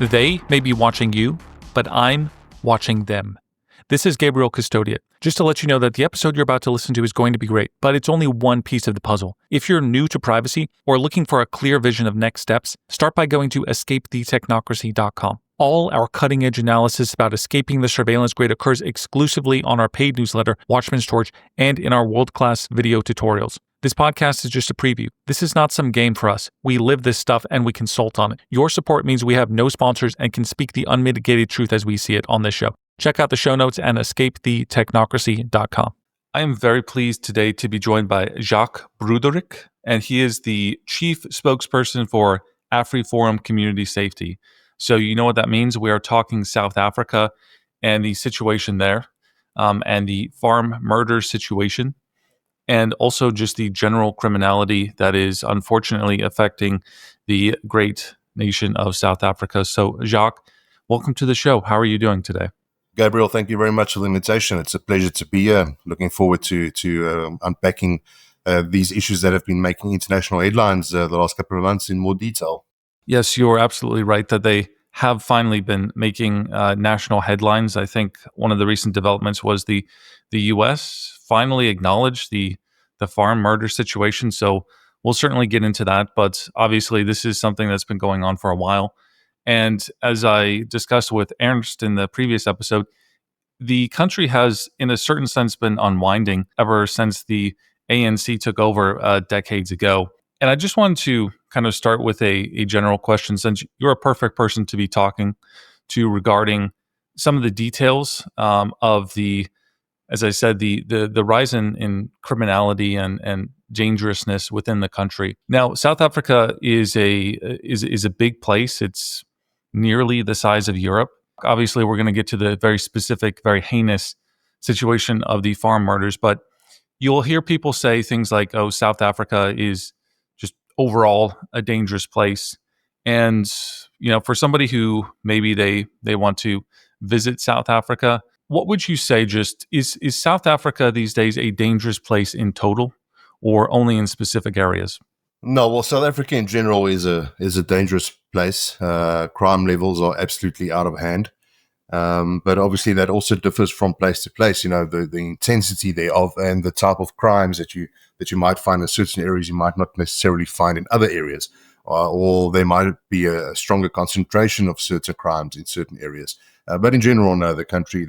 They may be watching you, but I'm watching them. This is Gabriel Custodiet. Just to let you know that the episode you're about to listen to is going to be great, but it's only one piece of the puzzle. If you're new to privacy or looking for a clear vision of next steps, start by going to escapethetechnocracy.com. All our cutting-edge analysis about escaping the surveillance grid occurs exclusively on our paid newsletter, Watchman's Torch, and in our world-class video tutorials. This podcast is just a preview. This is not some game for us. We live this stuff and we consult on it. Your support means we have no sponsors and can speak the unmitigated truth as we see it on this show. Check out the show notes and escapethetechnocracy.com. I am very pleased today to be joined by Jacques Broodryk, and he is the chief spokesperson for AfriForum Community Safety. So you know what that means. We are talking South Africa and the situation there, and the farm murder situation, and also just the general criminality that is unfortunately affecting the great nation of South Africa. So Jacques, welcome to the show. How are you doing today? Gabriel, thank you very much for the invitation. It's a pleasure to be here. Looking forward to unpacking these issues that have been making international headlines the last couple of months in more detail. Yes, you're absolutely right that they have finally been making national headlines. I think one of the recent developments was the U.S. finally acknowledged the farm murder situation. So we'll certainly get into that. But obviously, this is something that's been going on for a while. And as I discussed with Ernst in the previous episode, the country has, in a certain sense, been unwinding ever since the ANC took over decades ago. And I just wanted to kind of start with a general question, since you're a perfect person to be talking to regarding some of the details of the, as I said, the rise in criminality and dangerousness within the country. Now, South Africa is a big place. It's nearly the size of Europe. Obviously, we're going to get to the very specific, very heinous situation of the farm murders, but you'll hear people say things like, oh, South Africa is just overall a dangerous place. And, you know, for somebody who maybe they want to visit South Africa, what would you say is South Africa these days a dangerous place in total or only in specific areas? No, well, South Africa in general is a dangerous place. Crime levels are absolutely out of hand. But obviously that also differs from place to place. You know, the intensity thereof and the type of crimes that you might find in certain areas you might not necessarily find in other areas, or there might be a stronger concentration of certain crimes in certain areas. But in general, no, the country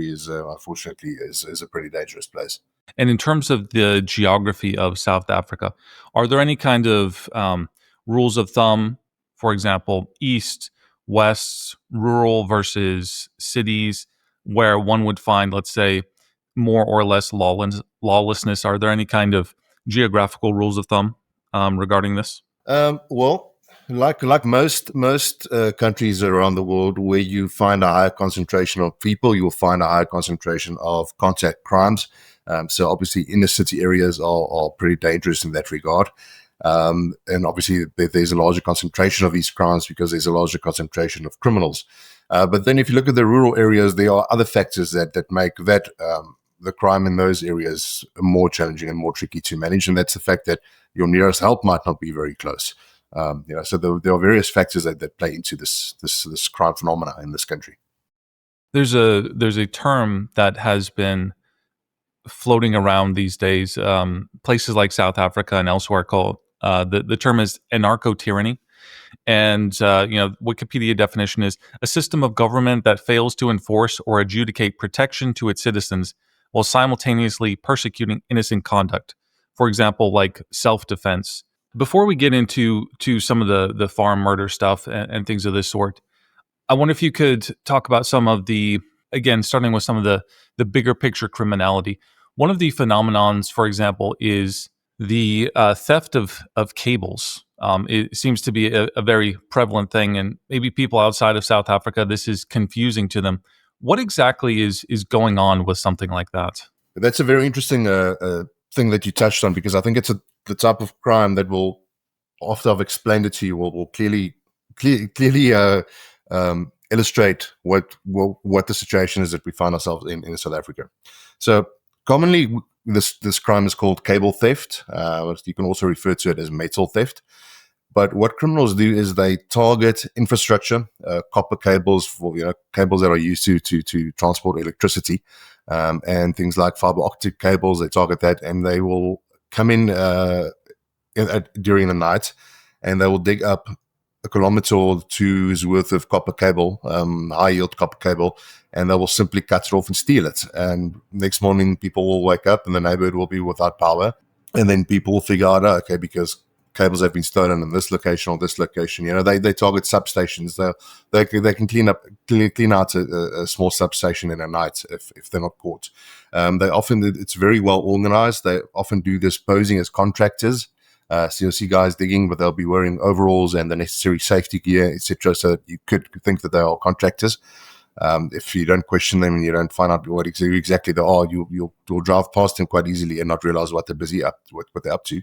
is unfortunately is a pretty dangerous place. And in terms of the geography of South Africa, are there any kind of rules of thumb, for example, east, west, rural versus cities, where one would find, let's say, more or less lawlessness? Are there any kind of geographical rules of thumb regarding this? Well, like most countries around the world, where you find a higher concentration of people, you will find a higher concentration of contact crimes. So obviously inner city areas are pretty dangerous in that regard. And obviously there's a larger concentration of these crimes because there's a larger concentration of criminals. But then if you look at the rural areas, there are other factors that make that the crime in those areas more challenging and more tricky to manage. And that's the fact that your nearest help might not be very close. So there are various factors that play into this crime phenomena in this country. There's a term that has been floating around these days, places like South Africa and elsewhere, called the term is anarcho-tyranny. And Wikipedia definition is a system of government that fails to enforce or adjudicate protection to its citizens while simultaneously persecuting innocent conduct. For example, like self-defense. Before we get into some of the farm murder stuff and things of this sort, I wonder if you could talk about some of the, again, starting with some of the bigger picture criminality. One of the phenomenons, for example, is the theft of cables. It seems to be a very prevalent thing, and maybe people outside of South Africa, this is confusing to them. What exactly is going on with something like that? That's a very interesting thing that you touched on, because I think it's the type of crime that will, after I've explained it to you, will clearly illustrate what the situation is that we find ourselves in South Africa. So commonly, this crime is called cable theft. You can also refer to it as metal theft. But what criminals do is they target infrastructure, copper cables for cables that are used to transport electricity, and things like fiber optic cables. They target that, and they will come in during the night, and they will dig up a kilometer or two's worth of copper cable, high yield copper cable, and they will simply cut it off and steal it. And next morning, people will wake up and the neighborhood will be without power. And then people will figure out, okay, because cables have been stolen in this location or this location. They target substations. They can clean out a small substation in a night if they're not caught. It's very well organized. They often do this posing as contractors. So you'll see guys digging, but they'll be wearing overalls and the necessary safety gear, etc. So you could think that they are contractors. If you don't question them and you don't find out what exactly they are, you'll drive past them quite easily and not realize what they're what they're up to.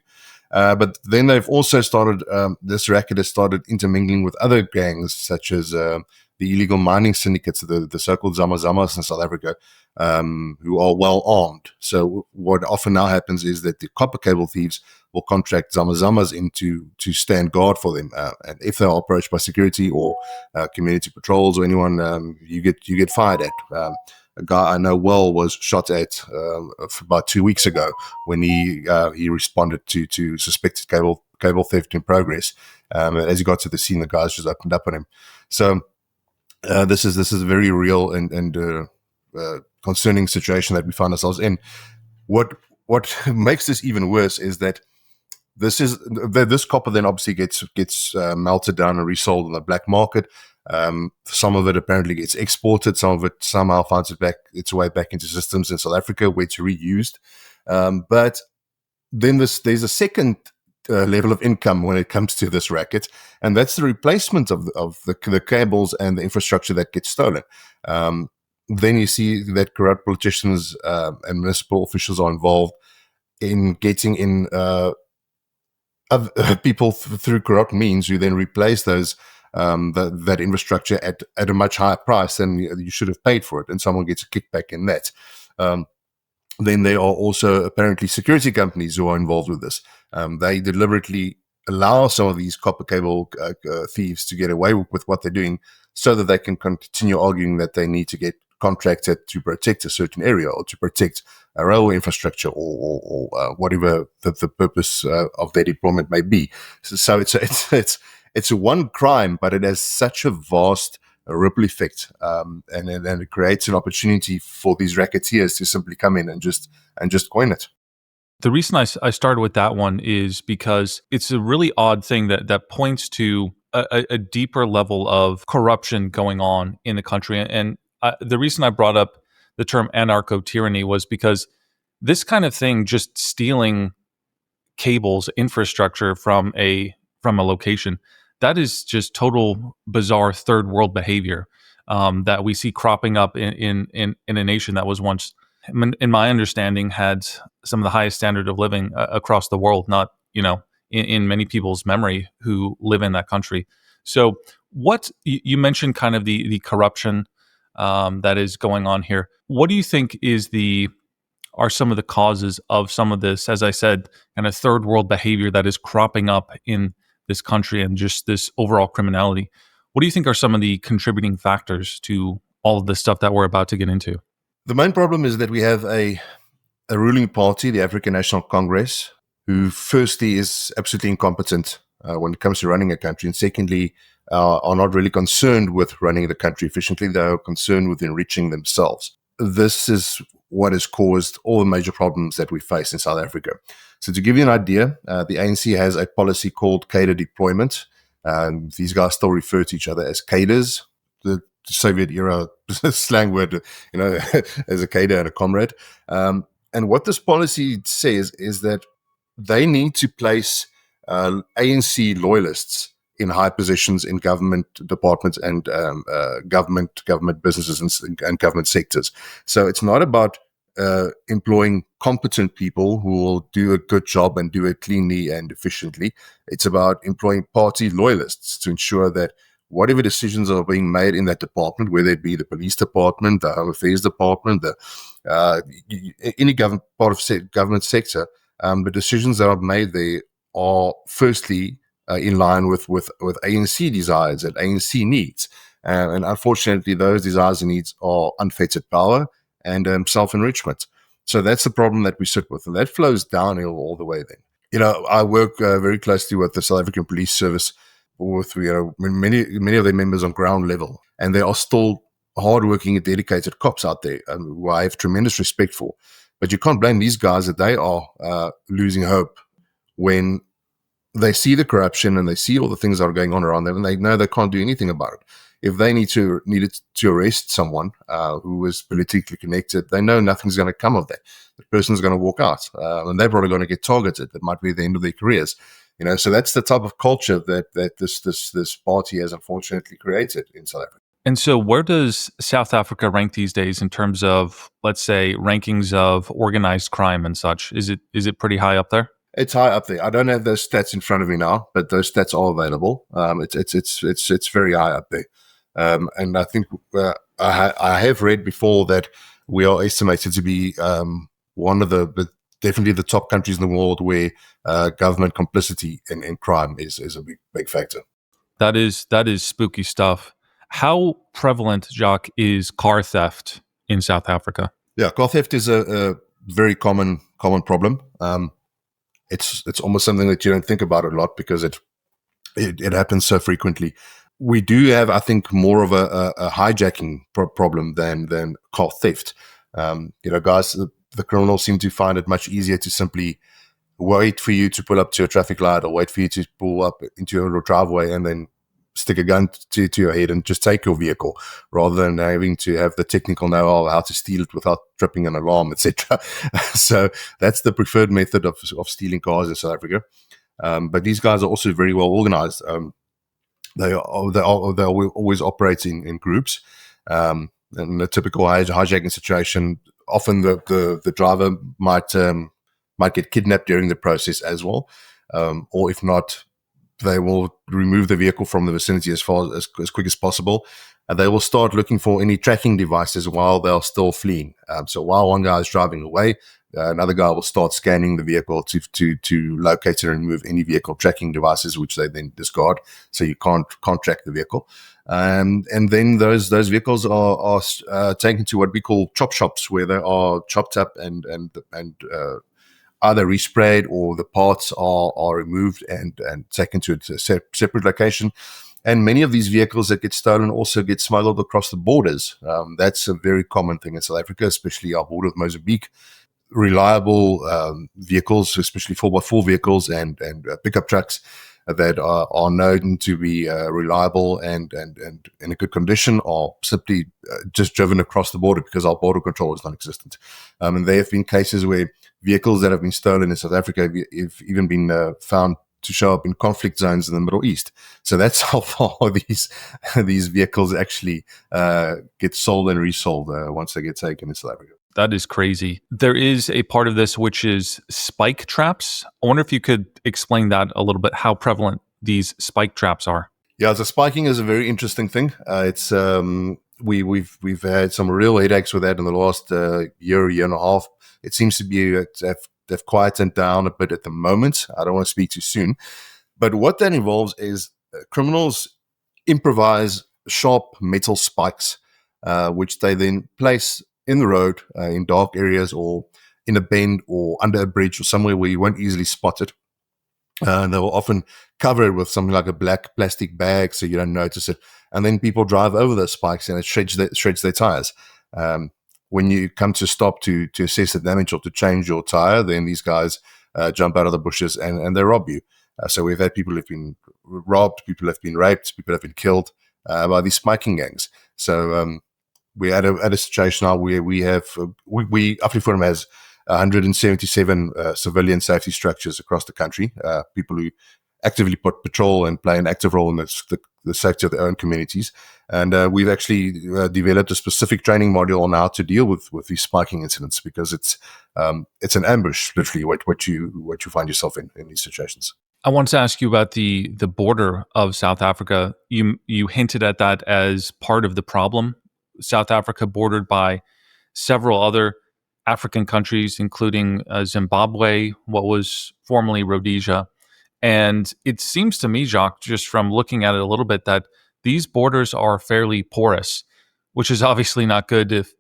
But then they've also started, this racket has started intermingling with other gangs, such as the illegal mining syndicates, the so-called Zamazamas in South Africa, who are well armed. So what often now happens is that the copper cable thieves will contract Zamazamas to stand guard for them. And if they are approached by security or community patrols or anyone, you get fired at. A guy I know well was shot at about 2 weeks ago when he responded to suspected cable theft in progress. As he got to the scene, the guys just opened up on him. So this is a very real and concerning situation that we find ourselves in. What makes this even worse is that this copper then obviously gets melted down and resold on the black market. Some of it apparently gets exported. Some of it somehow finds its way back into systems in South Africa where it's reused. But then there's a second level of income when it comes to this racket, and that's the replacement of the cables and the infrastructure that gets stolen. Then you see that corrupt politicians and municipal officials are involved in getting in people through corrupt means who then replace those that infrastructure at a much higher price than you should have paid for it, and someone gets a kickback in that. Then there are also apparently security companies who are involved with this. They deliberately allow some of these copper cable thieves to get away with what they're doing so that they can continue arguing that they need to get contracted to protect a certain area or to protect a railway infrastructure or whatever the purpose of their deployment may be. So it's one crime, but it has such a vast ripple effect, and it creates an opportunity for these racketeers to simply come in and just coin it. The reason I started with that one is because it's a really odd thing that points to a deeper level of corruption going on in the country. And the reason I brought up the term anarcho-tyranny was because this kind of thing, just stealing cables, infrastructure from a location, that is just total bizarre third world behavior that we see cropping up in a nation that was once, in my understanding, had some of the highest standard of living across the world, not, in many people's memory who live in that country. So what you mentioned kind of the corruption that is going on here. What do you think are some of the causes of some of this, as I said, kind of third world behavior that is cropping up in this country and just this overall criminality? What do you think are some of the contributing factors to all of this stuff that we're about to get into? The main problem is that we have a ruling party, the African National Congress, who firstly is absolutely incompetent when it comes to running a country, and secondly, are not really concerned with running the country efficiently. They are concerned with enriching themselves. This is what has caused all the major problems that we face in South Africa. So to give you an idea, the ANC has a policy called cadre deployment. These guys still refer to each other as cadres, the Soviet era slang word, as a cadre and a comrade. And what this policy says is that they need to place ANC loyalists in high positions in government departments and government businesses and government sectors. So it's not about employing competent people who will do a good job and do it cleanly and efficiently. It's about employing party loyalists to ensure that whatever decisions are being made in that department, whether it be the police department, the Home Affairs department, any part of government sector, the decisions that are made there are firstly in line with ANC desires and ANC needs. And unfortunately, those desires and needs are unfettered power and self-enrichment. So that's the problem that we sit with, and that flows downhill all the way then. I work very closely with the South African Police Service, with many of their members on ground level, and they are still hardworking and dedicated cops out there, who I have tremendous respect for. But you can't blame these guys that they are losing hope when they see the corruption and they see all the things that are going on around them, and they know they can't do anything about it. If they needed to arrest someone who was politically connected, they know nothing's going to come of that. The person's going to walk out, and they're probably going to get targeted. That might be the end of their careers. So that's the type of culture that this party has unfortunately created in South Africa. And so where does South Africa rank these days in terms of, let's say, rankings of organized crime and such? Is it pretty high up there? It's high up there. I don't have those stats in front of me now, but those stats are available. It's very high up there. And I think I have read before that we are estimated to be one of definitely the top countries in the world where government complicity in crime is a big factor. That is spooky stuff. How prevalent, Jacques, is car theft in South Africa? Yeah, car theft is a very common problem. It's almost something that you don't think about a lot because it happens so frequently. We do have, I think, more of a hijacking problem than car theft. Guys, the criminals seem to find it much easier to simply wait for you to pull up to a traffic light or wait for you to pull up into your driveway and then stick a gun to your head and just take your vehicle, rather than having to have the technical know-how how to steal it without tripping an alarm, etc. So that's the preferred method of stealing cars in South Africa. But these guys are also very well organized. They are always operating in groups. In a typical hijacking situation, often the driver might get kidnapped during the process as well, or if not, they will remove the vehicle from the vicinity as quick as possible, and they will start looking for any tracking devices while they're still fleeing. So while one guy is driving away, another guy will start scanning the vehicle to locate and remove any vehicle tracking devices, which they then discard, so you can't track the vehicle. And then those vehicles are taken to what we call chop shops, where they are chopped up and either resprayed or the parts are removed and taken to a separate location. And many of these vehicles that get stolen also get smuggled across the borders. That's a very common thing in South Africa, especially our border with Mozambique. Reliable vehicles, especially 4x4 vehicles and pickup trucks that are known to be reliable and in a good condition, are simply just driven across the border because our border control is non-existent. And there have been cases where vehicles that have been stolen in South Africa have even been found to show up in conflict zones in the Middle East. So that's how far these vehicles actually get sold and resold once they get taken in South Africa. That is crazy. There is a part of this which is spike traps. I wonder if you could explain that a little bit, how prevalent these spike traps are. Yeah, so spiking is a very interesting thing. It's we've had some real headaches with that in the last year and a half. It seems to be they've quietened down a bit at the moment. I don't want to speak too soon, but what that involves is criminals improvise sharp metal spikes, which they then place in the road, in dark areas, or in a bend, or under a bridge, or somewhere where you won't easily spot it. And they will often cover it with something like a black plastic bag so you don't notice it. And then people drive over those spikes and it shreds their tires. When you come to stop to assess the damage or to change your tire, then these guys jump out of the bushes and they rob you. So we've had people who've been robbed, people have been raped, people have been killed by these spiking gangs. So we're at a situation now where AfriForum has 177 civilian safety structures across the country, people who actively patrol and play an active role in the safety of their own communities. And we've actually developed a specific training module on how to deal with these spiking incidents, because it's an ambush, literally, what you find yourself in these situations. I want to ask you about the border of South Africa. You hinted at that as part of the problem. South Africa bordered by several other African countries, including Zimbabwe, what was formerly Rhodesia. And it seems to me, Jacques, just from looking at it a little bit, that these borders are fairly porous, which is obviously not good if,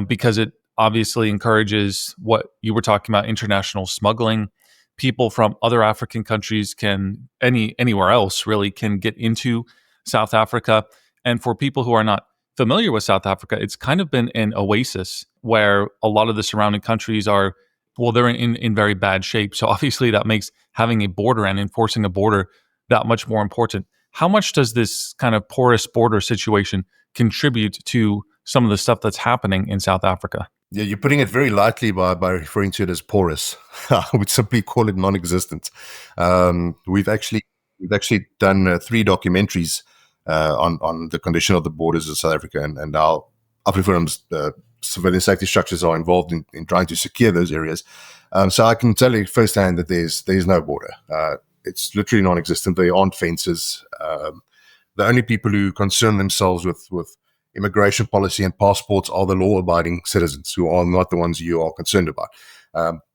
because it obviously encourages what you were talking about, international smuggling. People from other African countries anywhere else really can get into South Africa. And for people who are not familiar with South Africa, it's kind of been an oasis where a lot of the surrounding countries are, well, they're in very bad shape. So obviously that makes having a border and enforcing a border that much more important. How much does this kind of porous border situation contribute to some of the stuff that's happening in South Africa? Yeah, you're putting it very lightly by referring to it as porous. I would simply call it non-existent. We've actually done 3 documentaries on the condition of the borders of South Africa, and our AfriForum's civilian safety structures are involved in trying to secure those areas. So I can tell you firsthand that there's no border. It's literally non-existent. There aren't fences. The only people who concern themselves with immigration policy and passports are the law-abiding citizens, who are not the ones you are concerned about.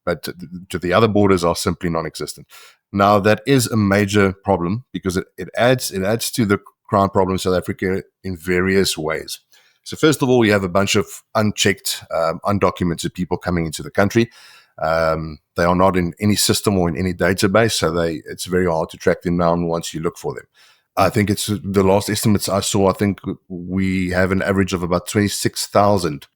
But to the other borders are simply non-existent. Now, that is a major problem because it adds to the crime problem in South Africa in various ways. So first of all, you have a bunch of unchecked, undocumented people coming into the country. They are not in any system or in any database, so it's very hard to track them down once you look for them. I think it's the last estimates I saw. I think we have an average of about 26,000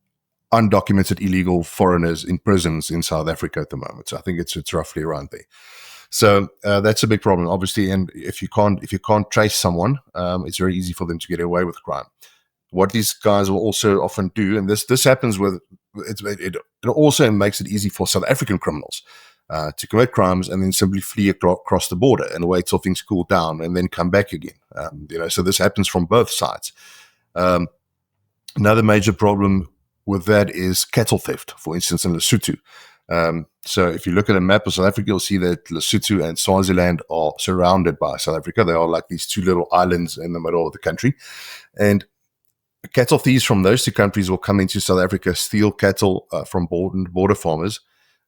undocumented illegal foreigners in prisons in South Africa at the moment. So I think it's roughly around there. So that's a big problem, obviously. And if you can't trace someone, it's very easy for them to get away with crime. What these guys will also often do, and this happens it also makes it easy for South African criminals to commit crimes and then simply flee across the border and wait till things cool down and then come back again. So this happens from both sides. Another major problem with that is cattle theft, for instance, in Lesotho. So if you look at a map of South Africa, you'll see that Lesotho and Swaziland are surrounded by South Africa. They are like these 2 little islands in the middle of the country. And cattle thieves from those 2 countries will come into South Africa, steal cattle from border farmers,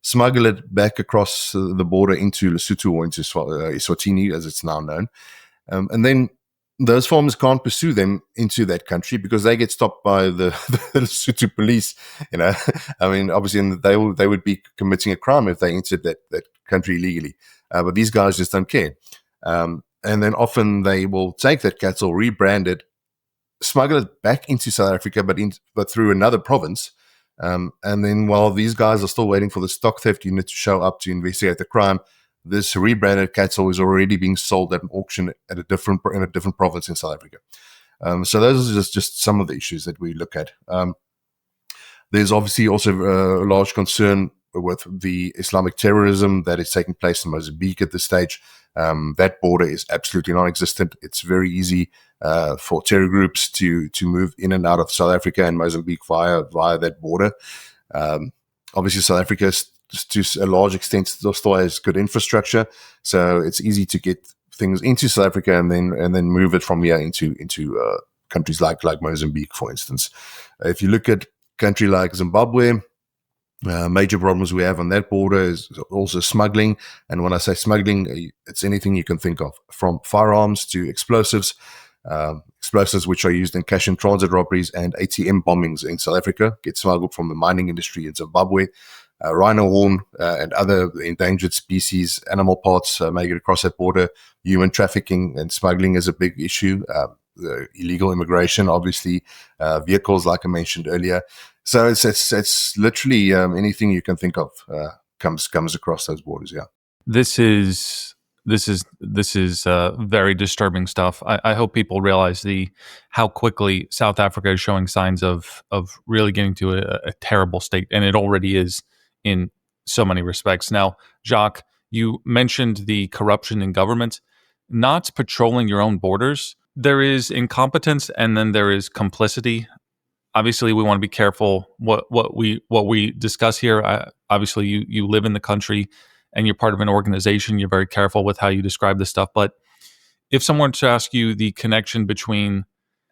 smuggle it back across the border into Lesotho or into Eswatini, as it's now known. And then those farmers can't pursue them into that country because they get stopped by the Lesotho police. I mean, obviously they would be committing a crime if they entered that country illegally. But these guys just don't care. And then often they will take that cattle, rebrand it, smuggle it back into South Africa, but through another province. And then while these guys are still waiting for the stock theft unit to show up to investigate the crime, this rebranded cattle is already being sold at an auction in a different province in South Africa. So those are just some of the issues that we look at. There's obviously also a large concern with the Islamic terrorism that is taking place in Mozambique at this stage. That border is absolutely non-existent. It's very easy for terror groups to move in and out of South Africa and Mozambique via that border. Obviously, South Africa is, to a large extent, still has good infrastructure, so it's easy to get things into South Africa and then move it from here into countries like Mozambique, for instance. If you look at a country like Zimbabwe, major problems we have on that border is also smuggling. And when I say smuggling, it's anything you can think of, from firearms to explosives which are used in cash and transit robberies and ATM bombings in South Africa, get smuggled from the mining industry in Zimbabwe. Rhino horn and other endangered species, animal parts make it across that border. Human trafficking and smuggling is a big issue. The illegal immigration, obviously, vehicles, like I mentioned earlier. So it's literally anything you can think of comes across those borders. Yeah, this is very disturbing stuff. I hope people realize how quickly South Africa is showing signs of really getting to a terrible state, and it already is in so many respects. Now, Jacques, you mentioned the corruption in government, not patrolling your own borders. There is incompetence, and then there is complicity. Obviously, we want to be careful what we discuss here. Obviously, you live in the country and you're part of an organization. You're very careful with how you describe this stuff. But if someone were to ask you the connection between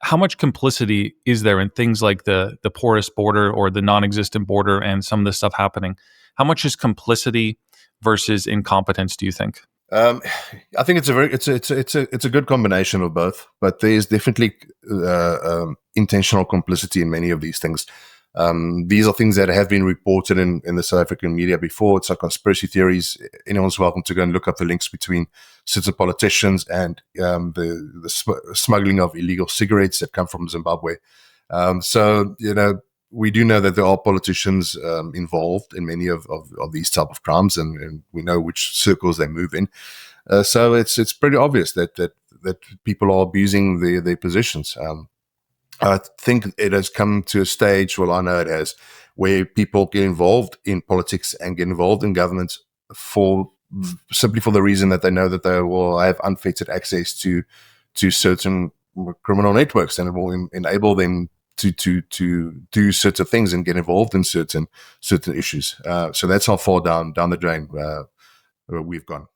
how much complicity is there in things like the porous border or the non-existent border and some of this stuff happening, how much is complicity versus incompetence, do you think? Um, I think it's a good combination of both, but there is definitely intentional complicity in many of these things. These are things that have been reported in the South African media before. It's like conspiracy theories. Anyone's welcome to go and look up the links between certain politicians and the smuggling of illegal cigarettes that come from Zimbabwe. So, we do know that there are politicians involved in many of these type of crimes, and we know which circles they move in. So it's pretty obvious that people are abusing their positions. I think it has come to a stage, well, I know it has, where people get involved in politics and get involved in government simply for the reason that they know that they will have unfettered access to certain criminal networks, and it will enable them to do certain things and get involved in certain issues. So that's how far down the drain we've gone.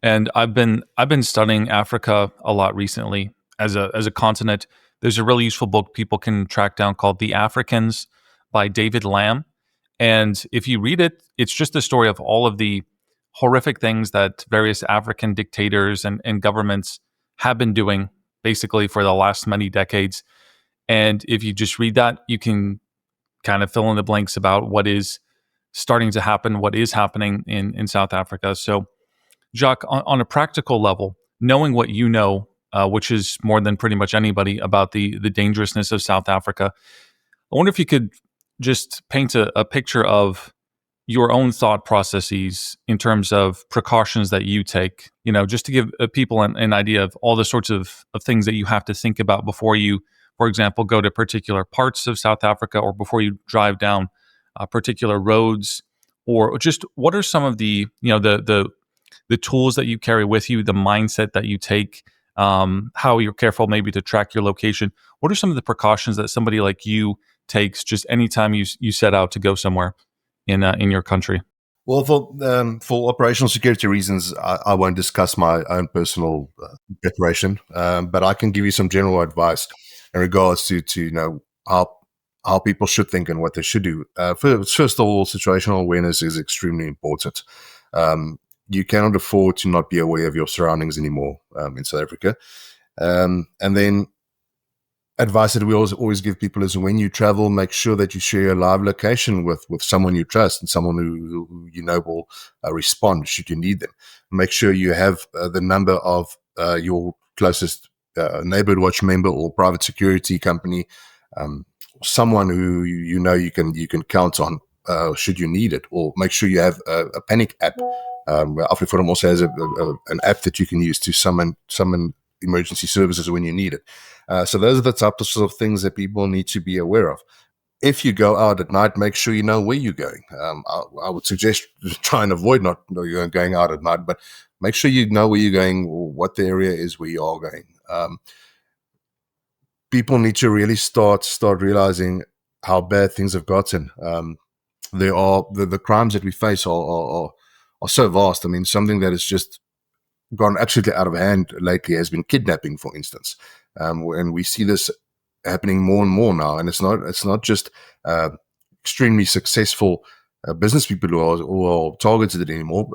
And I've been studying Africa a lot recently as a continent. There's a really useful book people can track down called The Africans by David Lamb. And if you read it, it's just the story of all of the horrific things that various African dictators and governments have been doing basically for the last many decades. And if you just read that, you can kind of fill in the blanks about what is starting to happen, what is happening in South Africa. So, Jacques, on a practical level, knowing what you know, which is more than pretty much anybody about the dangerousness of South Africa, I wonder if you could just paint a picture of your own thought processes in terms of precautions that you take, just to give people an idea of all the sorts of things that you have to think about before you, for example, go to particular parts of South Africa, or before you drive down particular roads, or just what are some of the, the tools that you carry with you, the mindset that you take, how you're careful maybe to track your location. What are some of the precautions that somebody like you takes just anytime you set out to go somewhere in your country? Well, for operational security reasons, I won't discuss my own personal preparation, but I can give you some general advice in regards to how people should think and what they should do. First of all, situational awareness is extremely important. You cannot afford to not be aware of your surroundings anymore in South Africa. And then advice that we always give people is, when you travel, make sure that you share a live location with someone you trust and someone who will respond should you need them. Make sure you have the number of your closest neighborhood watch member or private security company, someone who you can count on should you need it, or make sure you have a panic app. AfriForum also has an app that you can use to summon emergency services when you need it. So those are the types of things that people need to be aware of. If you go out at night, make sure you know where you're going. I would suggest try and avoid not going out at night, but make sure you know where you're going, or what the area is where you are going. People need to really start realizing how bad things have gotten. There are the crimes that we face are so vast. I mean, something that has just gone absolutely out of hand lately has been kidnapping, for instance, and we see this happening more and more now. And it's not just extremely successful business people who are targeted anymore.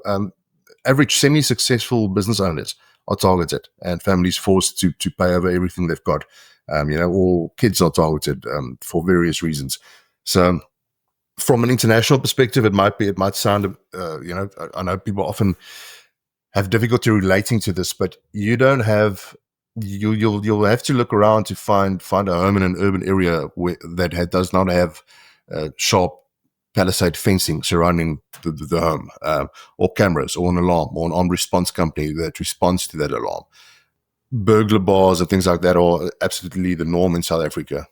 Average semi-successful business owners are targeted, and families forced to pay over everything they've got. Or kids are targeted for various reasons. So, from an international perspective, it might sound, I know people often have difficulty relating to this, but you don't have, you'll have to look around to find a home in an urban area that does not have sharp palisade fencing surrounding the home, or cameras, or an alarm, or an armed response company that responds to that alarm. Burglar bars and things like that are absolutely the norm in South Africa.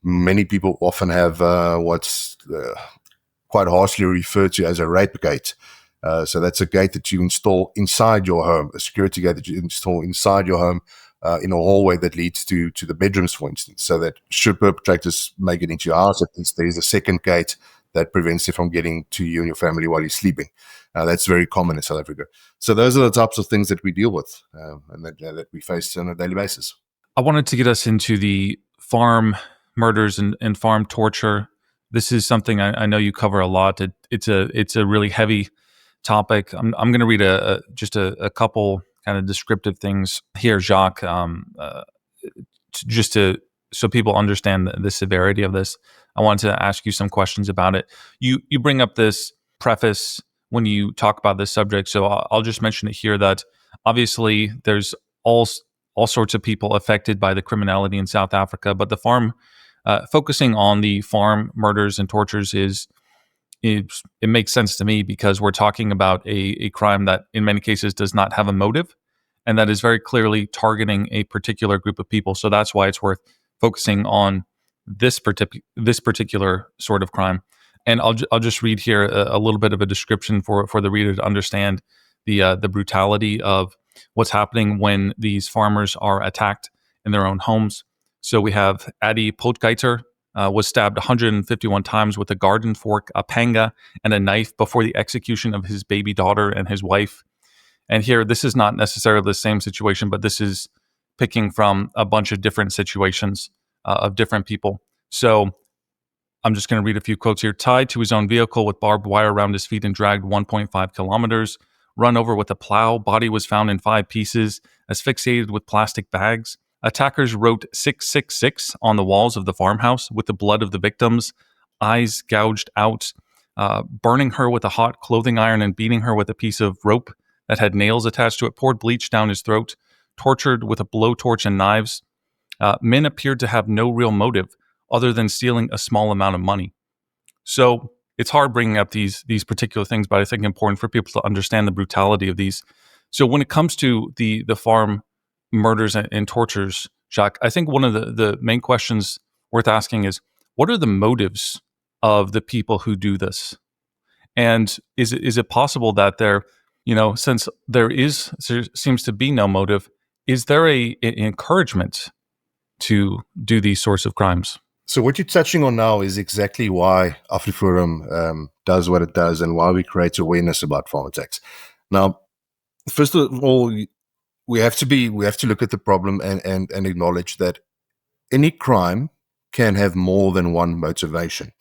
Many people often have what's quite harshly referred to as a rape gate. So that's a gate that you install inside your home, a security gate that you install inside your home in a hallway that leads to the bedrooms, for instance, so that should perpetrators make it into your house, at least there is a second gate that prevents it from getting to you and your family while you're sleeping. That's very common in South Africa. So those are the types of things that we deal with and that we face on a daily basis. I wanted to get us into the farm murders and farm torture. This is something I know you cover a lot. It's a really heavy topic. I'm going to read just a couple kind of descriptive things here, Jacques, so people understand the severity of this. I wanted to ask you some questions about it. You bring up this preface when you talk about this subject, so I'll just mention it here that obviously there's all sorts of people affected by the criminality in South Africa, but the farm, focusing on the farm murders and tortures it makes sense to me because we're talking about a crime that in many cases does not have a motive and that is very clearly targeting a particular group of people. So that's why it's worth focusing on this particular sort of crime. And I'll just read here a little bit of a description for the reader to understand the brutality of what's happening when these farmers are attacked in their own homes. So we have Adi Potgieter, was stabbed 151 times with a garden fork, a panga, and a knife before the execution of his baby daughter and his wife. And here, this is not necessarily the same situation, but this is picking from a bunch of different situations of different people. So I'm just going to read a few quotes here. Tied to his own vehicle with barbed wire around his feet and dragged 1.5 kilometers. Run over with a plow. Body was found in 5 pieces. Asphyxiated with plastic bags. Attackers wrote 666 on the walls of the farmhouse with the blood of the victims, eyes gouged out, burning her with a hot clothing iron and beating her with a piece of rope that had nails attached to it, poured bleach down his throat, tortured with a blowtorch and knives. Men appeared to have no real motive other than stealing a small amount of money. So it's hard bringing up these particular things, but I think important for people to understand the brutality of these. So when it comes to the farm murders and tortures, Jacques, I think one of the main questions worth asking is, what are the motives of the people who do this? And is it possible that since there seems to be no motive, is there an encouragement to do these sorts of crimes? So what you're touching on now is exactly why AfriForum does what it does and why we create awareness about farm attacks. Now, first of all, we have to look at the problem and acknowledge that any crime can have more than one motivation.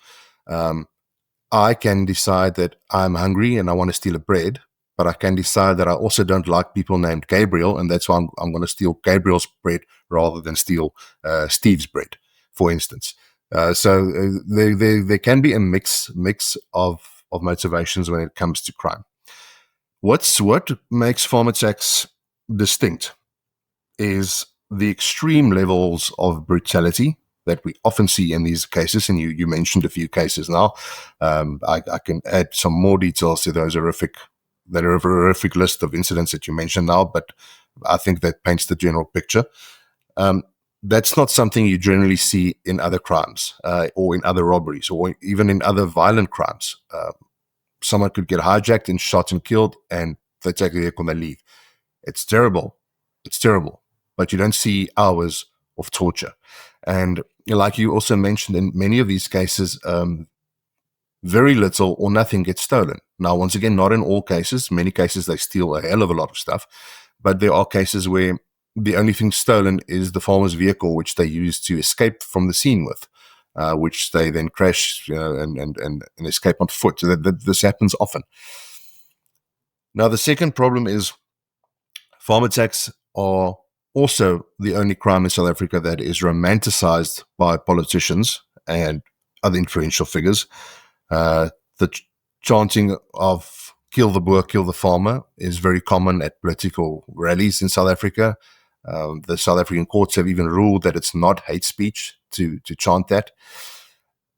I can decide that I'm hungry and I want to steal a bread, but I can decide that I also don't like people named Gabriel, and that's why I'm going to steal Gabriel's bread rather than steal Steve's bread, for instance. So there can be a mix of motivations when it comes to crime. What makes farm attacks distinct is the extreme levels of brutality that we often see in these cases, and you mentioned a few cases now. I can add some more details to those horrific list of incidents that you mentioned now, but I think that paints the general picture. That's not something you generally see in other crimes or in other robberies or even in other violent crimes. Someone could get hijacked and shot and killed, and they take the vehicle and they leave. It's terrible. It's terrible. But you don't see hours of torture. And like you also mentioned, in many of these cases, very little or nothing gets stolen. Now, once again, not in all cases. Many cases, they steal a hell of a lot of stuff. But there are cases where the only thing stolen is the farmer's vehicle, which they use to escape from the scene with. Which they then crash and escape on foot. So this happens often. Now, the second problem is farm attacks are also the only crime in South Africa that is romanticized by politicians and other influential figures. The chanting of "kill the boer, kill the farmer" is very common at political rallies in South Africa. The South African courts have even ruled that it's not hate speech to chant that.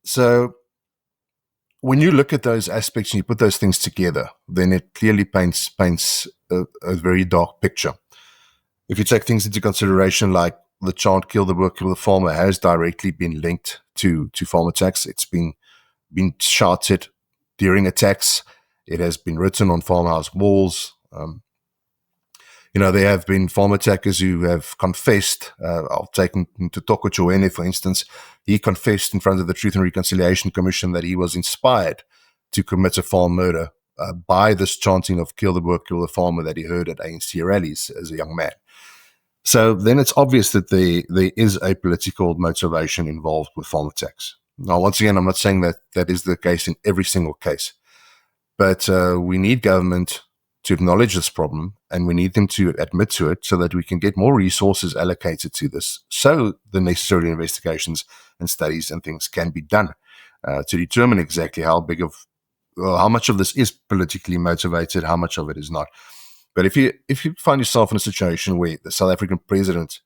So when you look at those aspects and you put those things together, then it clearly paints a very dark picture. If you take things into consideration, like the chant "kill the boer, kill the farmer" has directly been linked to farm attacks. It's been shouted during attacks. It has been written on farmhouse walls. There have been farm attackers who have confessed. I'll take to Toko Chowene, for instance. He confessed in front of the Truth and Reconciliation Commission that he was inspired to commit a farm murder by this chanting of "kill the boer, kill the farmer" that he heard at ANC rallies as a young man. So then it's obvious that there is a political motivation involved with farm attacks. Now, once again, I'm not saying that is the case in every single case. But we need government to acknowledge this problem, and we need them to admit to it so that we can get more resources allocated to this, so the necessary investigations and studies and things can be done to determine exactly how much of this is politically motivated, how much of it is not. But if you find yourself in a situation where the South African president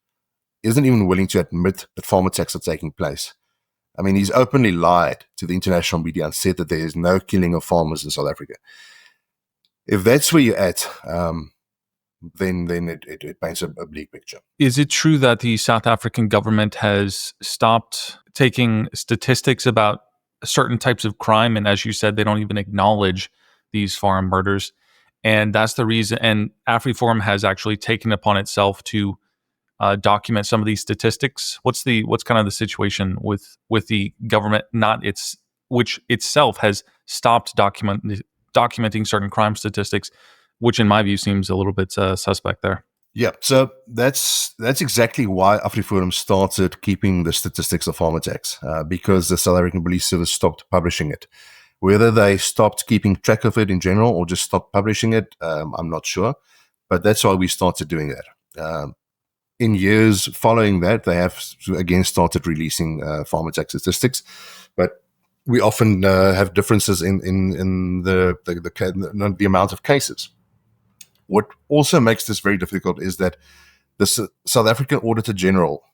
isn't even willing to admit that farm attacks are taking place, I mean, he's openly lied to the international media and said that there is no killing of farmers in South Africa. If that's where you're at, then it paints a bleak picture. Is it true that the South African government has stopped taking statistics about certain types of crime? And as you said, they don't even acknowledge these farm murders. And that's the reason. And AfriForum has actually taken upon itself to document some of these statistics. What's kind of the situation with the government, which itself has stopped documenting certain crime statistics, which in my view seems a little bit suspect there. Yeah, so that's exactly why AfriForum started keeping the statistics of farm attacks, because the South African Police Service stopped publishing it. Whether they stopped keeping track of it in general or just stopped publishing it, I'm not sure. But that's why we started doing that. In years following that, they have again started releasing farm attack statistics, but we often have differences in the amount of cases. What also makes this very difficult is that the South African Auditor General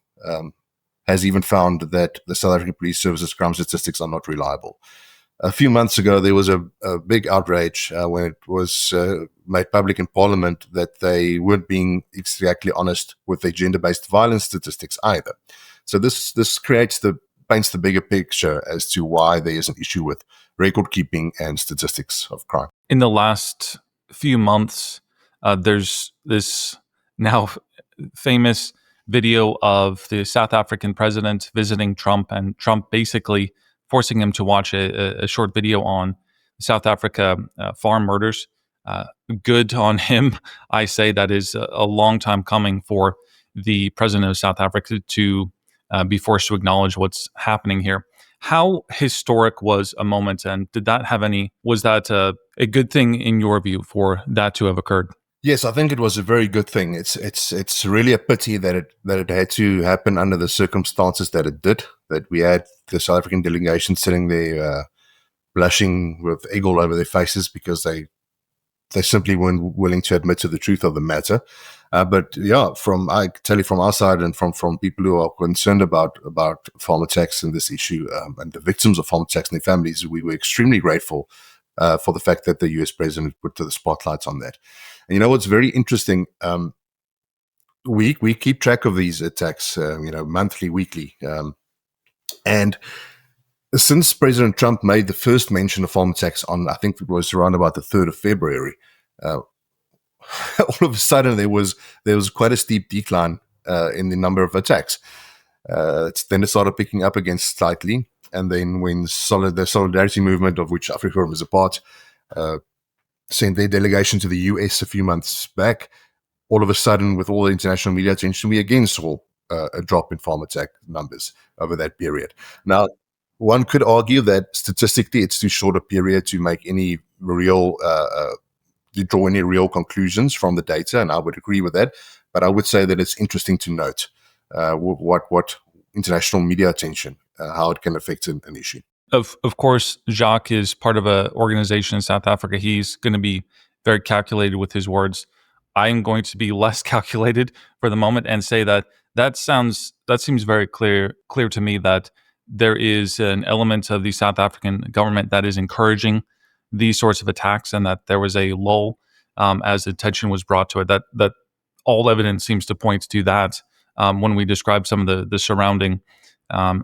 has even found that the South African Police Service's crime statistics are not reliable. A few months ago, there was a big outrage when it was made public in Parliament that they weren't being exactly honest with their gender-based violence statistics either. So this paints the bigger picture as to why there is an issue with record keeping and statistics of crime. In the last few months, there's this now famous video of the South African president visiting Trump, and Trump basically forcing him to watch a short video on South Africa farm murders. Good on him. I say that is a long time coming for the president of South Africa to be forced to acknowledge what's happening here. How historic was a moment, and was that a good thing in your view for that to have occurred? Yes, I think it was a very good thing. It's really a pity that it had to happen under the circumstances that it did. That we had the South African delegation sitting there blushing with egg all over their faces because they simply weren't willing to admit to the truth of the matter. But yeah, I tell you from our side and from people who are concerned about farm attacks and this issue and the victims of farm attacks and their families, we were extremely grateful for the fact that the US president put the spotlight on that. And you know what's very interesting? We keep track of these attacks, monthly, weekly, and since President Trump made the first mention of farm attacks on, I think it was around about the 3rd of February, all of a sudden there was quite a steep decline in the number of attacks. Then it started picking up again slightly, and then when the Solidarity Movement, of which AfriForum is a part, sent their delegation to the US a few months back, all of a sudden, with all the international media attention, we again saw a drop in farm attack numbers over that period. Now, one could argue that statistically it's too short a period to make any real to draw any real conclusions from the data, and I would agree with that. But I would say that it's interesting to note what international media attention, how it can affect an issue. Of course, Jacques is part of an organization in South Africa. He's going to be very calculated with his words. I'm going to be less calculated for the moment and say that seems very clear to me that there is an element of the South African government that is encouraging these sorts of attacks, and that there was a lull as attention was brought to it. That all evidence seems to point to that when we describe some of the surrounding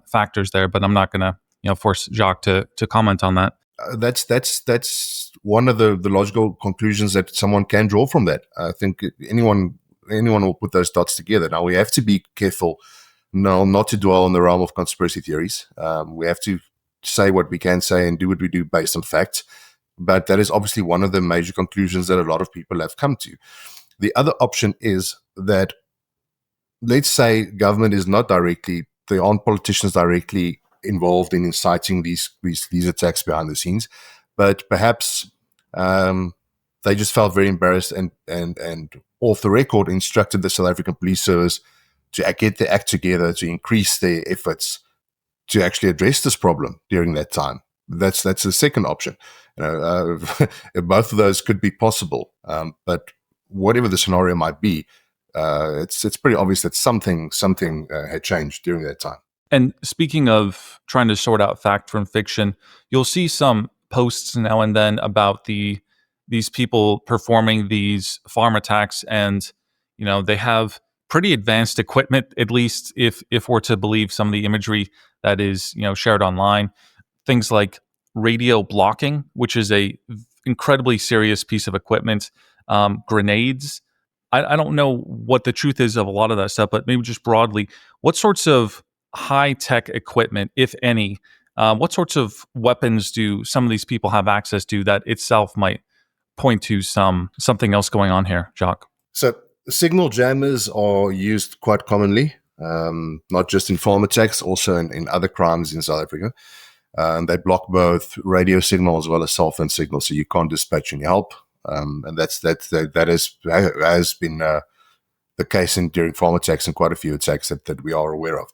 factors there. But I'm not going to force Jacques to comment on that. That's one of the logical conclusions that someone can draw from that. I think anyone will put those dots together. Now we have to be careful not to dwell in the realm of conspiracy theories. We have to say what we can say and do what we do based on facts. But that is obviously one of the major conclusions that a lot of people have come to. The other option is that, let's say government is not directly, there aren't politicians directly involved in inciting these attacks behind the scenes, but perhaps they just felt very embarrassed and off the record instructed the South African Police Service to get their act together to increase their efforts to actually address this problem during that time. That's the second option. Both of those could be possible, but whatever the scenario might be, it's pretty obvious that something had changed during that time. And speaking of trying to sort out fact from fiction, you'll see some posts now and then about these people performing these farm attacks, and they have pretty advanced equipment, at least if we're to believe some of the imagery that is shared online. Things like radio blocking, which is a incredibly serious piece of equipment, grenades. I don't know what the truth is of a lot of that stuff, but maybe just broadly, what sorts of high-tech equipment, if any, what sorts of weapons do some of these people have access to that itself might point to something else going on here, Jacques? So signal jammers are used quite commonly, not just in farm attacks, also in other crimes in South Africa. They block both radio signal as well as cell phone signal, so you can't dispatch any help. And that has been the case during farm attacks and quite a few attacks that we are aware of.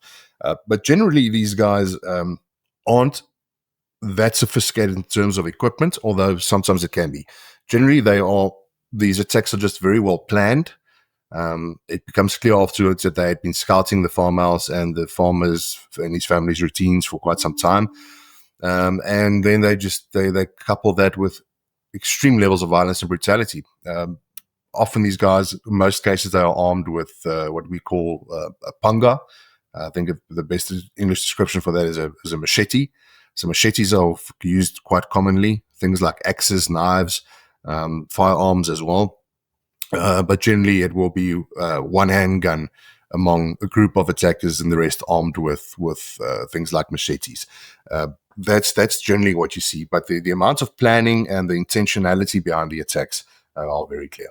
But generally, these guys aren't that sophisticated in terms of equipment, although sometimes it can be. Generally, these attacks are just very well planned. It becomes clear afterwards that they had been scouting the farmhouse and the farmers and his family's routines for quite some time. And then they couple that with extreme levels of violence and brutality. Often these guys, in most cases, they are armed with what we call a panga. I think the best English description for that is a machete. So machetes are used quite commonly. Things like axes, knives, firearms as well. But generally, it will be one handgun among a group of attackers, and the rest armed with things like machetes. That's generally what you see. But the amount of planning and the intentionality behind the attacks are very clear.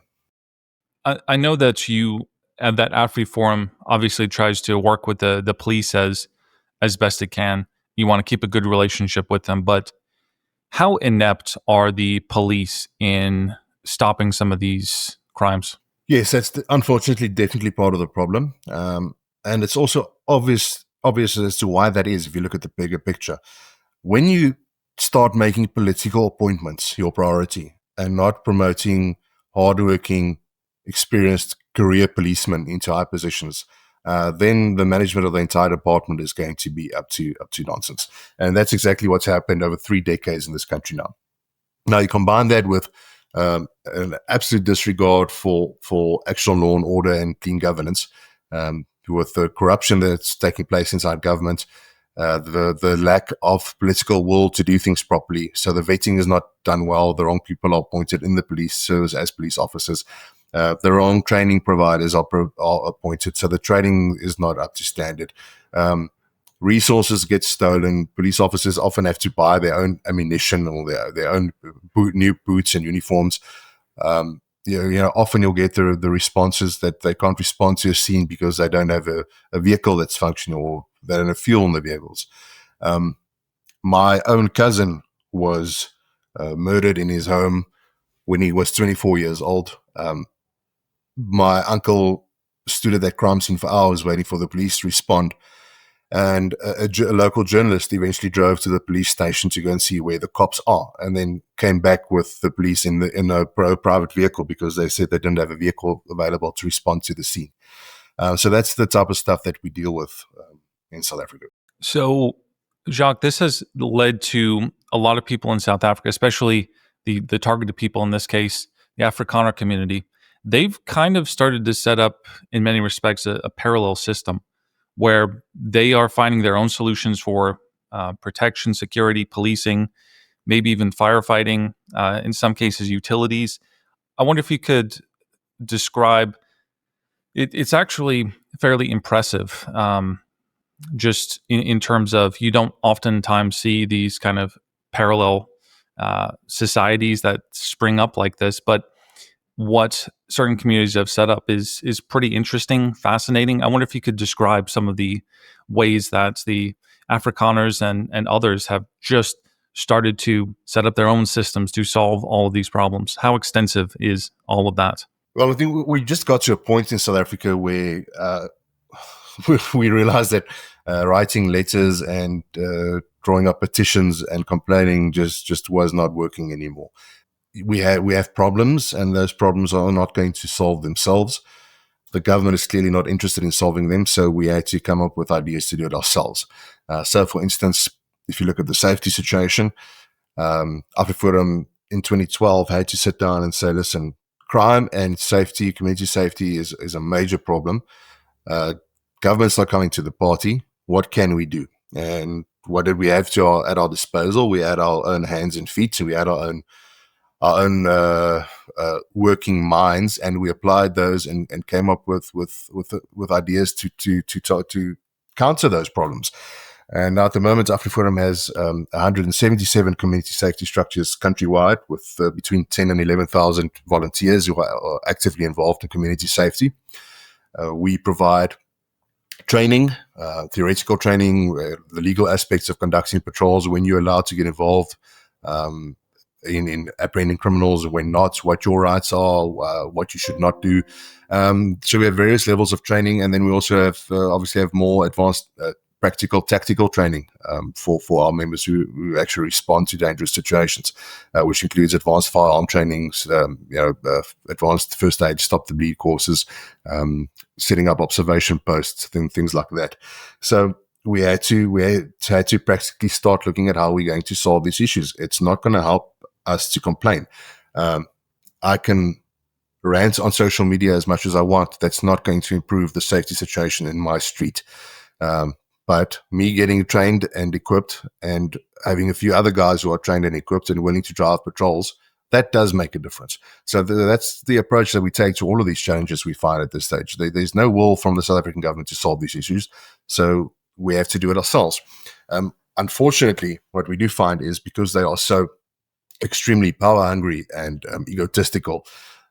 I know that you at that AfriForum obviously tries to work with the police as best it can. You want to keep a good relationship with them, but how inept are the police in stopping some of these crimes? Yes, that's unfortunately definitely part of the problem. And it's also obvious as to why that is if you look at the bigger picture. When you start making political appointments your priority and not promoting hardworking, experienced career policemen into high positions, then the management of the entire department is going to be up to nonsense. And that's exactly what's happened over 3 decades in this country now. Now, you combine that with an absolute disregard for actual law and order and clean governance, with the corruption that's taking place inside government, the lack of political will to do things properly. So the vetting is not done well. The wrong people are appointed in the police service as police officers. The wrong training providers are appointed. So the training is not up to standard. Resources get stolen. Police officers often have to buy their own ammunition or their own new boots and uniforms. Often you'll get the responses that they can't respond to a scene because they don't have a vehicle that's functional or they don't have fuel in the vehicles. My own cousin was murdered in his home when he was 24 years old. My uncle stood at that crime scene for hours waiting for the police to respond. And a local journalist eventually drove to the police station to go and see where the cops are, and then came back with the police in a private vehicle because they said they didn't have a vehicle available to respond to the scene. So that's the type of stuff that we deal with in South Africa. So, Jacques, this has led to a lot of people in South Africa, especially the targeted people in this case, the Afrikaner community. They've kind of started to set up, in many respects, a parallel system where they are finding their own solutions for protection, security, policing, maybe even firefighting, in some cases, utilities. I wonder if you could describe it. It's actually fairly impressive, just in terms of you don't oftentimes see these kind of parallel societies that spring up like this, but what certain communities have set up is pretty interesting, fascinating. I wonder if you could describe some of the ways that the Afrikaners and others have just started to set up their own systems to solve all of these problems? How extensive is all of that? Well, I think we just got to a point in South Africa where we realized that writing letters and drawing up petitions and complaining just was not working anymore. We have problems, and those problems are not going to solve themselves. The government is clearly not interested in solving them, so we had to come up with ideas to do it ourselves. So, for instance, if you look at the safety situation, AfriForum in 2012 had to sit down and say, listen, crime and safety, community safety is a major problem. Government's not coming to the party. What can we do? And what did we have at our disposal? We had our own hands and feet, so we had our own working minds, and we applied those and came up with ideas to counter those problems. And now at the moment, AfriForum has 177 community safety structures countrywide, with between 10 and 11,000 volunteers who are actively involved in community safety. We provide training, theoretical training, the legal aspects of conducting patrols, when you're allowed to get involved in apprehending criminals, when not, what your rights are, what you should not do. So we have various levels of training, and then we also have obviously have more advanced practical, tactical training for our members who actually respond to dangerous situations, which includes advanced firearm trainings, advanced first aid, stop the bleed courses, setting up observation posts, things like that. So we had to practically start looking at how we're going to solve these issues. It's not going to help us to complain. I can rant on social media as much as I want. That's not going to improve the safety situation in my street. But me getting trained and equipped and having a few other guys who are trained and equipped and willing to drive patrols, that does make a difference. So that's the approach that we take to all of these challenges we find at this stage. There's no will from the South African government to solve these issues, so we have to do it ourselves. Unfortunately, what we do find is, because they are so extremely power hungry and egotistical,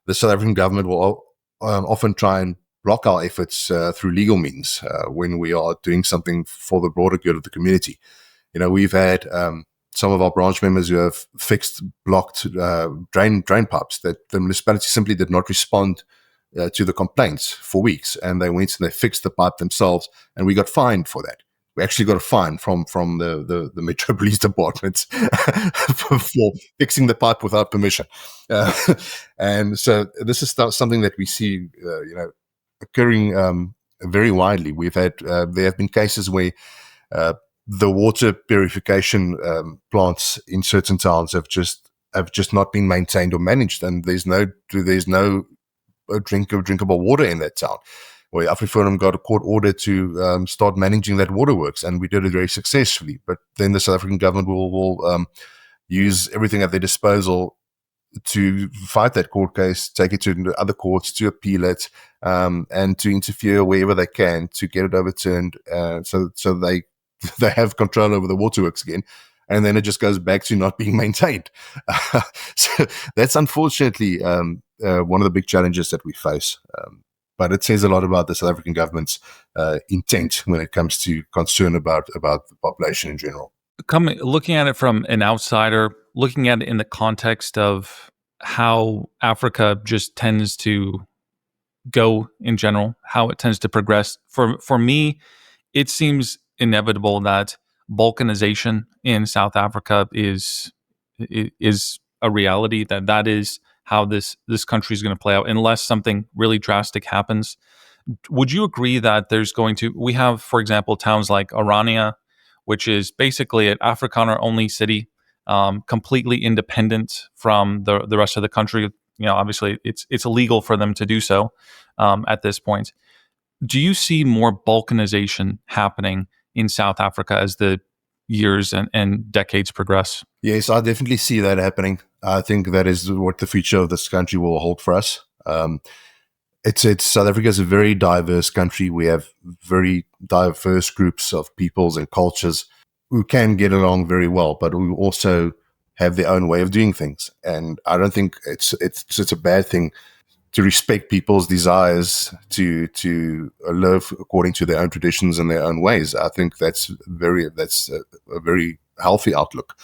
the South African government will often try and block our efforts through legal means when we are doing something for the broader good of the community. We've had some of our branch members who have fixed blocked drain pipes that the municipality simply did not respond to the complaints for weeks, and they went and they fixed the pipe themselves, and we got fined for that. We actually got a fine from the Metro Police Department for fixing the pipe without permission. And so this is something that we see, occurring very widely. We've had there have been cases where the water purification plants in certain towns have just not been maintained or managed, and there's no drinkable water in that town. Where AfriForum got a court order to start managing that waterworks, and we did it very successfully. But then the South African government will use everything at their disposal to fight that court case, take it to other courts, to appeal it, and to interfere wherever they can to get it overturned, so they have control over the waterworks again, and then it just goes back to not being maintained. So that's unfortunately one of the big challenges that we face. But it says a lot about the South African government's intent when it comes to concern about the population in general. Looking at it from an outsider, looking at it in the context of how Africa just tends to go in general, how it tends to progress, for me, it seems inevitable that balkanization in South Africa is a reality, that is how this country is going to play out unless something really drastic happens. Would you agree that we have, for example, towns like Orania, which is basically an Afrikaner only city, completely independent from the rest of the country. Obviously it's illegal for them to do so at this point. Do you see more balkanization happening in South Africa as the years and decades progress? Yes, I definitely see that happening. I think that is what the future of this country will hold for us. South Africa is a very diverse country. We have very diverse groups of peoples and cultures who can get along very well, but who also have their own way of doing things. And I don't think it's a bad thing to respect people's desires to live according to their own traditions and their own ways. I think that's a very healthy outlook.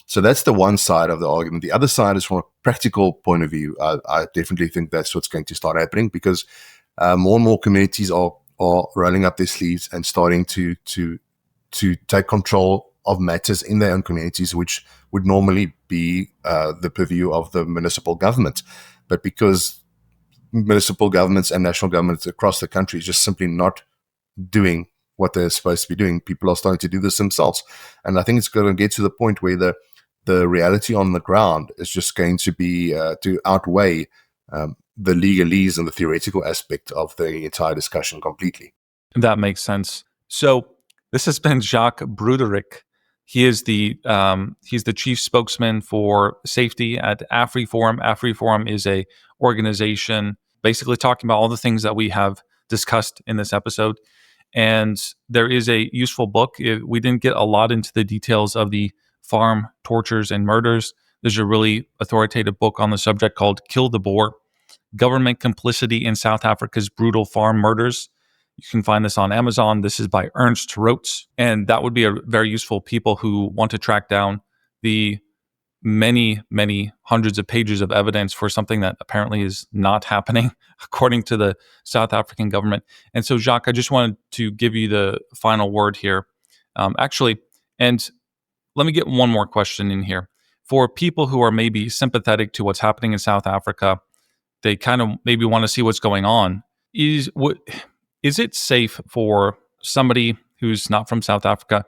So that's the one side of the argument. The other side is from a practical point of view. I definitely think that's what's going to start happening, because more and more communities are rolling up their sleeves and starting to take control of matters in their own communities, which would normally be the purview of the municipal government. But because municipal governments and national governments across the country just simply not doing what they're supposed to be doing, people are starting to do this themselves. And I think it's going to get to the point where the reality on the ground is just going to be to outweigh the legalese and the theoretical aspect of the entire discussion completely. That makes sense. So this has been Jacques Broodryk. He is he's the chief spokesman for safety at AfriForum. AfriForum is a organization basically talking about all the things that we have discussed in this episode. And there is a useful book. We didn't get a lot into the details of the farm tortures and murders. There's a really authoritative book on the subject called Kill the Boer: Government Complicity in South Africa's Brutal Farm Murders. You can find this on Amazon. This is by Ernst Roets, and that would be a very useful people who want to track down the many, many hundreds of pages of evidence for something that apparently is not happening according to the South African government. And so, Jacques, I just wanted to give you the final word here. And let me get one more question in here. For people who are maybe sympathetic to what's happening in South Africa, they kind of maybe want to see what's going on. Is it safe for somebody who's not from South Africa,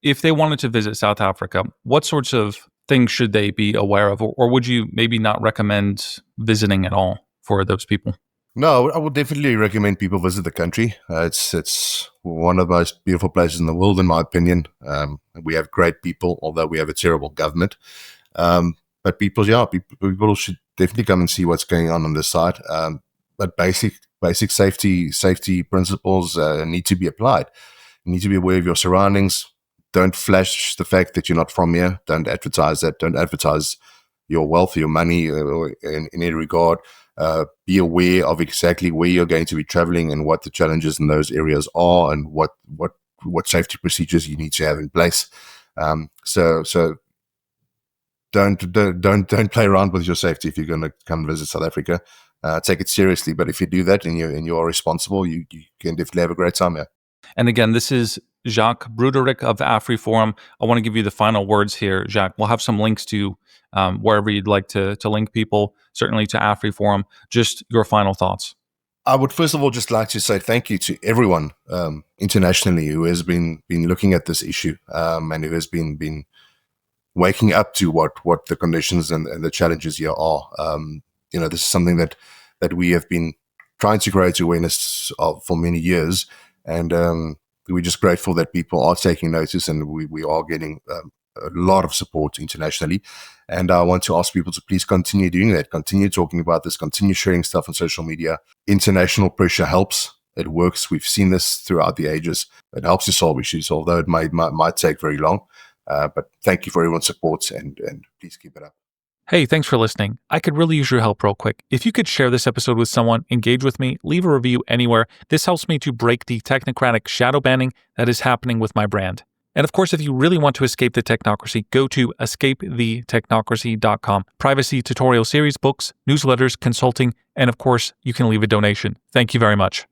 if they wanted to visit South Africa, what sorts of things should they be aware of? Or would you maybe not recommend visiting at all for those people? No, I would definitely recommend people visit the country. It's one of the most beautiful places in the world, in my opinion. We have great people, although we have a terrible government. But people should definitely come and see what's going on this side. But basic safety principles need to be applied. You need to be aware of your surroundings. Don't flash the fact that you're not from here. Don't advertise that. Don't advertise your wealth, your money in any regard. Be aware of exactly where you're going to be traveling and what the challenges in those areas are, and what safety procedures you need to have in place. So don't play around with your safety if you're going to come visit South Africa. Take it seriously. But if you do that and you're responsible, you can definitely have a great time here. And again, this is Jacques Broodryk of AfriForum. I want to give you the final words here, Jacques. We'll have some links to wherever you'd like to link people, certainly to AfriForum. Just your final thoughts. I would first of all just like to say thank you to everyone internationally who has been looking at this issue and who has been waking up to what the conditions and the challenges here are. This is something that we have been trying to create awareness of for many years, and we're just grateful that people are taking notice, and we are getting a lot of support internationally. And I want to ask people to please continue doing that, continue talking about this, continue sharing stuff on social media. International pressure helps. It works. We've seen this throughout the ages. It helps to solve issues, although it might take very long. But thank you for everyone's support, and please keep it up. Hey, thanks for listening. I could really use your help real quick. If you could share this episode with someone, engage with me, leave a review anywhere. This helps me to break the technocratic shadow banning that is happening with my brand. And of course, if you really want to escape the technocracy, go to escapethetechnocracy.com. Privacy tutorial series, books, newsletters, consulting, and of course, you can leave a donation. Thank you very much.